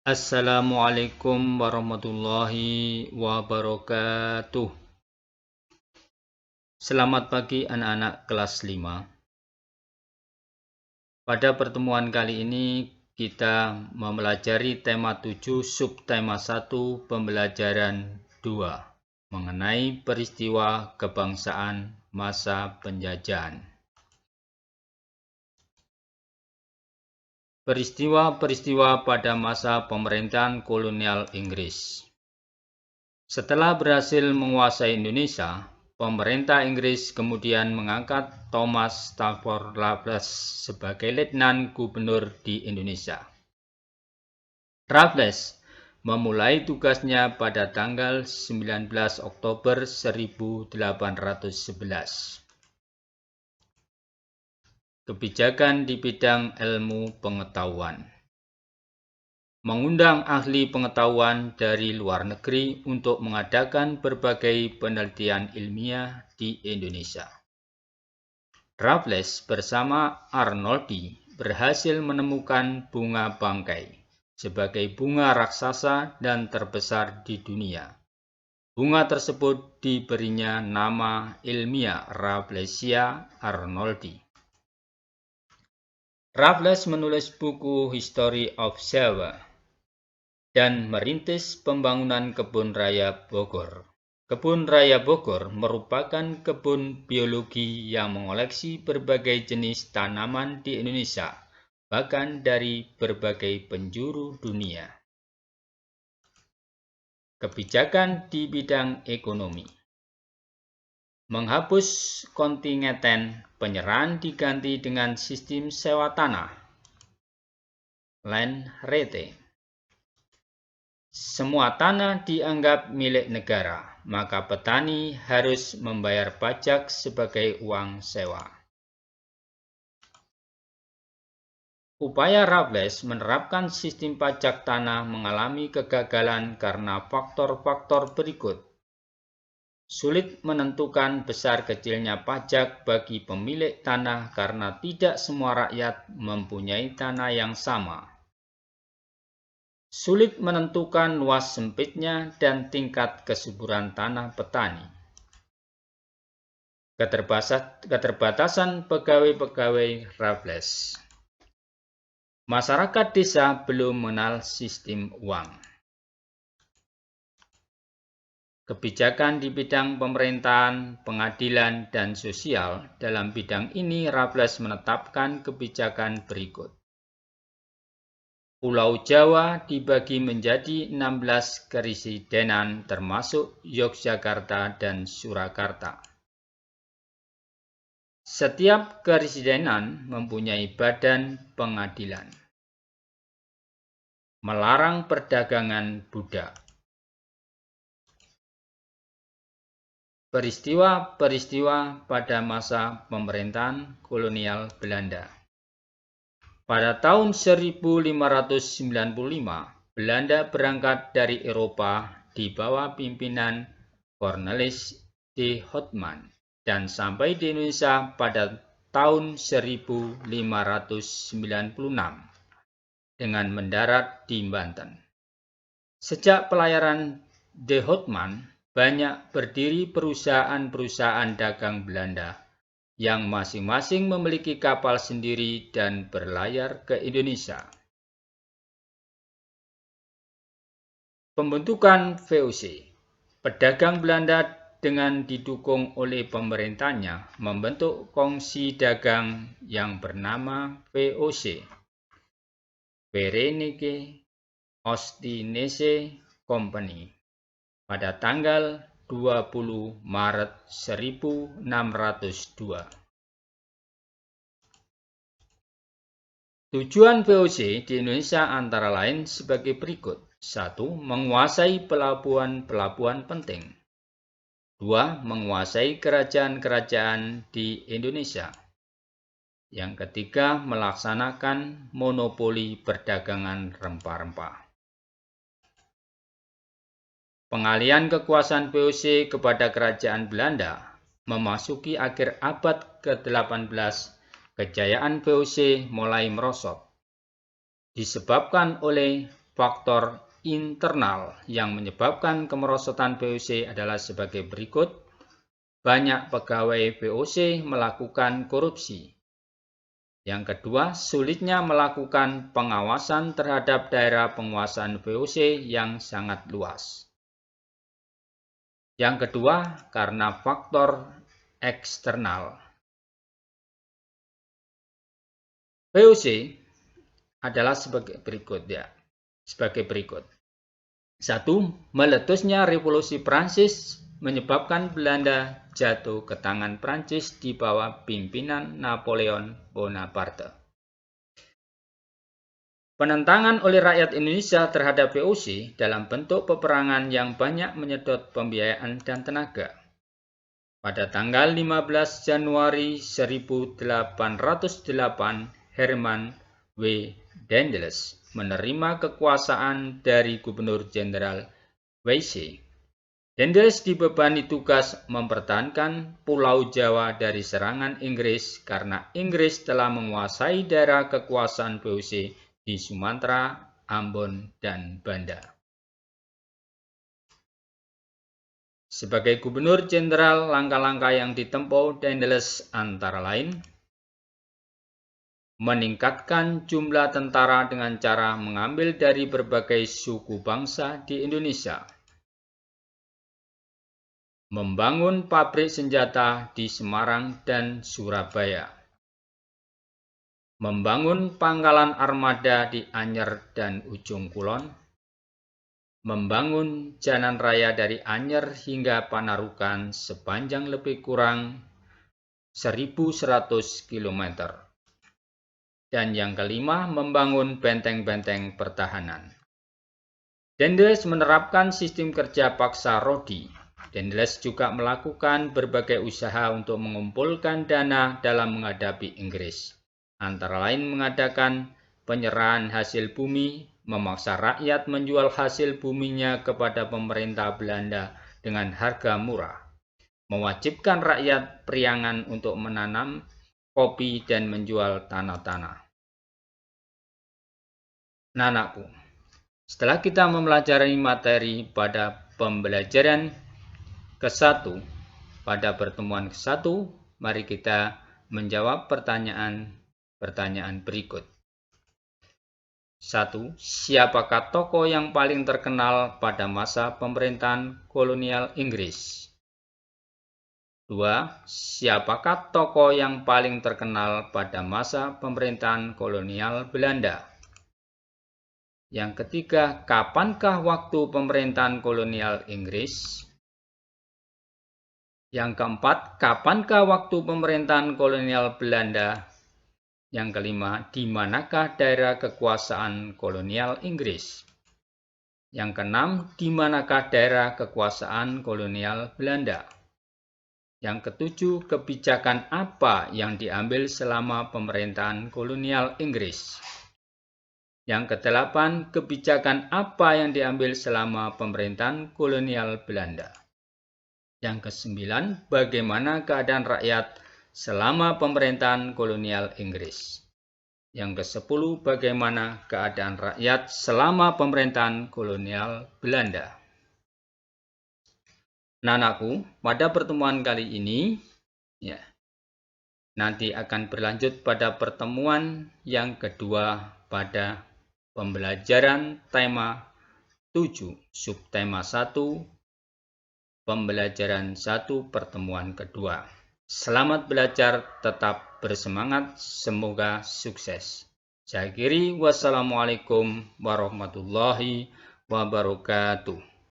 Assalamualaikum warahmatullahi wabarakatuh. Selamat pagi anak-anak kelas 5. Pada pertemuan kali ini kita mempelajari tema 7 subtema 1 pembelajaran 2 mengenai peristiwa kebangsaan masa penjajahan. Peristiwa-peristiwa pada masa pemerintahan kolonial Inggris. Setelah berhasil menguasai Indonesia, pemerintah Inggris kemudian mengangkat Thomas Stafford Raffles sebagai Letnan Gubernur di Indonesia. Raffles memulai tugasnya pada tanggal 19 Oktober 1811. Kebijakan di bidang ilmu pengetahuan. Mengundang ahli pengetahuan dari luar negeri untuk mengadakan berbagai penelitian ilmiah di Indonesia. Raffles bersama Arnoldi berhasil menemukan bunga bangkai sebagai bunga raksasa dan terbesar di dunia. Bunga tersebut diberinya nama ilmiah Rafflesia arnoldii. Raffles menulis buku History of Java dan merintis pembangunan Kebun Raya Bogor. Kebun Raya Bogor merupakan kebun biologi yang mengoleksi berbagai jenis tanaman di Indonesia, bahkan dari berbagai penjuru dunia. Kebijakan di bidang ekonomi. Menghapus kontingenten penyerahan diganti dengan sistem sewa tanah, land rate. Semua tanah dianggap milik negara, maka petani harus membayar pajak sebagai uang sewa. Upaya Raffles menerapkan sistem pajak tanah mengalami kegagalan karena faktor-faktor berikut. Sulit menentukan besar kecilnya pajak bagi pemilik tanah karena tidak semua rakyat mempunyai tanah yang sama. Sulit menentukan luas sempitnya dan tingkat kesuburan tanah petani. Keterbatasan pegawai-pegawai Raffles. Masyarakat desa belum mengenal sistem uang. Kebijakan di bidang pemerintahan, pengadilan, dan sosial. Dalam bidang ini, Raffles menetapkan kebijakan berikut. Pulau Jawa dibagi menjadi 16 keresidenan termasuk Yogyakarta dan Surakarta. Setiap keresidenan mempunyai badan pengadilan. Melarang perdagangan budak. Peristiwa-peristiwa pada masa pemerintahan kolonial Belanda. Pada tahun 1595, Belanda berangkat dari Eropa di bawah pimpinan Cornelis de Houtman dan sampai di Indonesia pada tahun 1596 dengan mendarat di Banten. Sejak pelayaran de Houtman, banyak berdiri perusahaan-perusahaan dagang Belanda yang masing-masing memiliki kapal sendiri dan berlayar ke Indonesia. Pembentukan VOC. Pedagang Belanda dengan didukung oleh pemerintahnya membentuk kongsi dagang yang bernama VOC. Verenigde Oostindische Compagnie pada tanggal 20 Maret 1602. Tujuan VOC di Indonesia antara lain sebagai berikut. 1. Menguasai pelabuhan-pelabuhan penting. 2. Menguasai kerajaan-kerajaan di Indonesia. Yang ketiga, melaksanakan monopoli perdagangan rempah-rempah. Pengalihan kekuasaan VOC kepada kerajaan Belanda memasuki akhir abad ke-18, kejayaan VOC mulai merosot, disebabkan oleh faktor internal yang menyebabkan kemerosotan VOC adalah sebagai berikut. Banyak pegawai VOC melakukan korupsi. Yang kedua, sulitnya melakukan pengawasan terhadap daerah penguasaan VOC yang sangat luas. Yang kedua, karena faktor eksternal. VOC adalah sebagai berikut ya. Sebagai berikut. 1. Meletusnya revolusi Prancis menyebabkan Belanda jatuh ke tangan Prancis di bawah pimpinan Napoleon Bonaparte. Penentangan oleh rakyat Indonesia terhadap VOC dalam bentuk peperangan yang banyak menyedot pembiayaan dan tenaga. Pada tanggal 15 Januari 1808, Herman W. Daendels menerima kekuasaan dari Gubernur Jenderal W.C. Daendels dibebani tugas mempertahankan Pulau Jawa dari serangan Inggris karena Inggris telah menguasai daerah kekuasaan VOC di Sumatera, Ambon, dan Banda. Sebagai Gubernur Jenderal, langkah-langkah yang ditempuh Daendels antara lain meningkatkan jumlah tentara dengan cara mengambil dari berbagai suku bangsa di Indonesia, membangun pabrik senjata di Semarang dan Surabaya, membangun pangkalan armada di Anyer dan Ujung Kulon, membangun jalan raya dari Anyer hingga Panarukan sepanjang lebih kurang 1.100 km. Dan yang kelima, membangun benteng-benteng pertahanan. Daendels menerapkan sistem kerja paksa Rodi. Daendels juga melakukan berbagai usaha untuk mengumpulkan dana dalam menghadapi Inggris. Antara lain mengadakan penyerahan hasil bumi, memaksa rakyat menjual hasil buminya kepada pemerintah Belanda dengan harga murah, mewajibkan rakyat priangan untuk menanam kopi dan menjual tanah-tanah. Nah, anakku, setelah kita mempelajari materi pada pembelajaran ke-1, pada pertemuan ke-1, mari kita menjawab pertanyaan berikut. 1. Siapakah tokoh yang paling terkenal pada masa pemerintahan kolonial Inggris? 2. Siapakah tokoh yang paling terkenal pada masa pemerintahan kolonial Belanda? Yang ketiga, kapankah waktu pemerintahan kolonial Inggris? Yang keempat, kapankah waktu pemerintahan kolonial Belanda? Yang kelima, di manakah daerah kekuasaan kolonial Inggris? Yang keenam, di manakah daerah kekuasaan kolonial Belanda? Yang ketujuh, kebijakan apa yang diambil selama pemerintahan kolonial Inggris? Yang kedelapan, kebijakan apa yang diambil selama pemerintahan kolonial Belanda? Yang kesembilan, bagaimana keadaan rakyat selama pemerintahan kolonial Inggris? Yang kesepuluh, bagaimana keadaan rakyat selama pemerintahan kolonial Belanda? Nah, anakku, pada pertemuan kali ini, nanti akan berlanjut pada pertemuan yang kedua pada pembelajaran tema 7, subtema 1, pembelajaran 1, pertemuan kedua. Selamat belajar, tetap bersemangat, semoga sukses. Saya akhiri, wassalamualaikum warahmatullahi wabarakatuh.